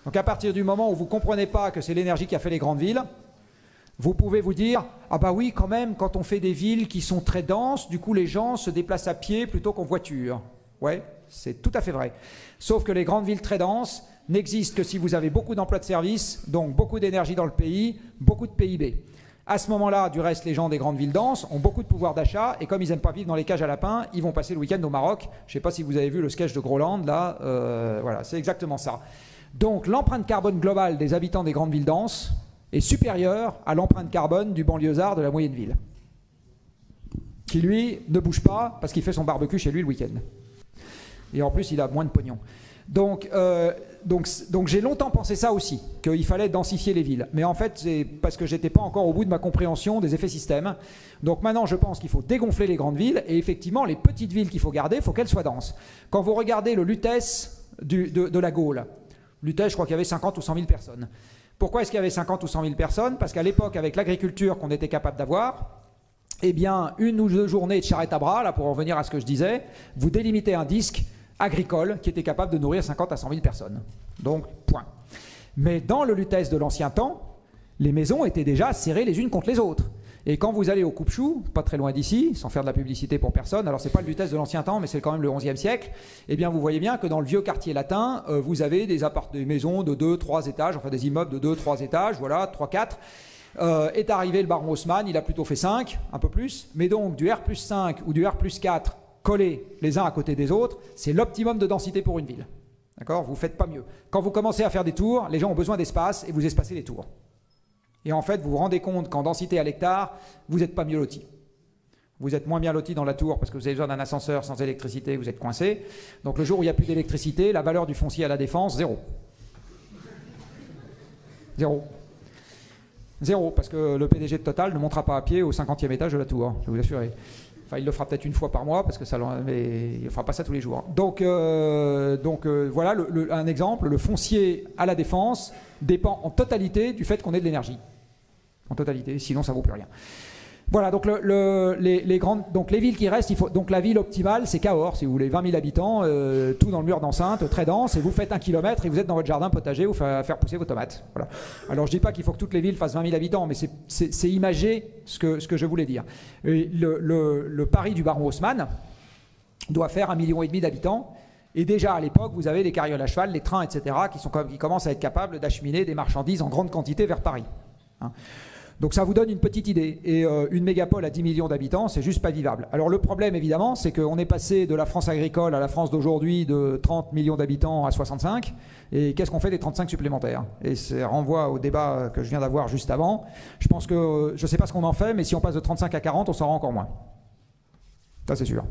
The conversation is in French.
Donc à partir du moment où vous ne comprenez pas que c'est l'énergie qui a fait les grandes villes, vous pouvez vous dire, ah bah oui, quand même, quand on fait des villes qui sont très denses, du coup les gens se déplacent à pied plutôt qu'en voiture. Ouais, c'est tout à fait vrai. Sauf que les grandes villes très denses n'existent que si vous avez beaucoup d'emplois de services, donc beaucoup d'énergie dans le pays, beaucoup de PIB. À ce moment-là, du reste, les gens des grandes villes denses ont beaucoup de pouvoir d'achat, et comme ils n'aiment pas vivre dans les cages à lapins, ils vont passer le week-end au Maroc. Je ne sais pas si vous avez vu le sketch de Groland, là, voilà, c'est exactement ça. Donc l'empreinte carbone globale des habitants des grandes villes denses est supérieure à l'empreinte carbone du banlieusard de la moyenne ville, qui lui ne bouge pas parce qu'il fait son barbecue chez lui le week-end. Et en plus, il a moins de pognon. Donc j'ai longtemps pensé ça aussi, qu'il fallait densifier les villes. Mais en fait, c'est parce que j'étais pas encore au bout de ma compréhension des effets système. Donc maintenant, je pense qu'il faut dégonfler les grandes villes. Et effectivement, les petites villes qu'il faut garder, il faut qu'elles soient denses. Quand vous regardez le Lutèce de la Gaule, Lutèce, je crois qu'il y avait 50 ou 100 000 personnes. Pourquoi est-ce qu'il y avait 50 ou 100 000 personnes? Parce qu'à l'époque, avec l'agriculture qu'on était capable d'avoir, eh bien, 1 ou 2 journées de charrette à bras, là, pour en revenir à ce que je disais, vous délimitez un disque agricole qui était capable de nourrir 50 à 100 000 personnes. Donc, point. Mais dans le Lutèce de l'ancien temps, les maisons étaient déjà serrées les unes contre les autres. Et quand vous allez au Coupe-Chou, pas très loin d'ici, sans faire de la publicité pour personne, alors c'est pas le Lutèce de l'ancien temps, mais c'est quand même le XIe siècle, eh bien vous voyez bien que dans le vieux quartier latin, vous avez des maisons de 2, 3 étages, enfin des immeubles de 2, 3 étages, voilà, 3, 4. Est arrivé le baron Haussmann, il a plutôt fait 5, un peu plus, mais donc du R+5 ou du R+4 collés les uns à côté des autres, c'est l'optimum de densité pour une ville. D'accord? Vous ne faites pas mieux. Quand vous commencez à faire des tours, les gens ont besoin d'espace et vous espacez les tours. Et en fait, vous vous rendez compte qu'en densité à l'hectare, vous n'êtes pas mieux loti. Vous êtes moins bien loti dans la tour parce que vous avez besoin d'un ascenseur sans électricité, vous êtes coincé. Donc le jour où il n'y a plus d'électricité, la valeur du foncier à la Défense, 0. 0. 0, parce que le PDG de Total ne montera pas à pied au 50e étage de la tour, je vais vous assurer. Enfin, il le fera peut-être une fois par mois, parce que mais il ne fera pas ça tous les jours. Donc voilà un exemple. Le foncier à la Défense dépend en totalité du fait qu'on ait de l'énergie. En totalité, sinon ça ne vaut plus rien. Voilà, donc les villes qui restent, donc la ville optimale, c'est Cahors, si vous voulez, 20 000 habitants, tout dans le mur d'enceinte, très dense, et vous faites 1 kilomètre et vous êtes dans votre jardin potager, vous faire pousser vos tomates. Voilà. Alors je ne dis pas qu'il faut que toutes les villes fassent 20 000 habitants, mais c'est imagé ce que je voulais dire. Et le Paris du baron Haussmann doit faire 1,5 million d'habitants, et déjà à l'époque, vous avez les carrioles à cheval, les trains, etc., qui commencent à être capables d'acheminer des marchandises en grande quantité vers Paris. Hein. Donc ça vous donne une petite idée. Et une mégapole à 10 millions d'habitants, c'est juste pas vivable. Alors le problème, évidemment, c'est qu'on est passé de la France agricole à la France d'aujourd'hui de 30 millions d'habitants à 65. Et qu'est-ce qu'on fait des 35 supplémentaires? Et ça renvoie au débat que je viens d'avoir juste avant. Je pense que, je ne sais pas ce qu'on en fait, mais si on passe de 35 à 40, on s'en rend encore moins. Ça, c'est sûr.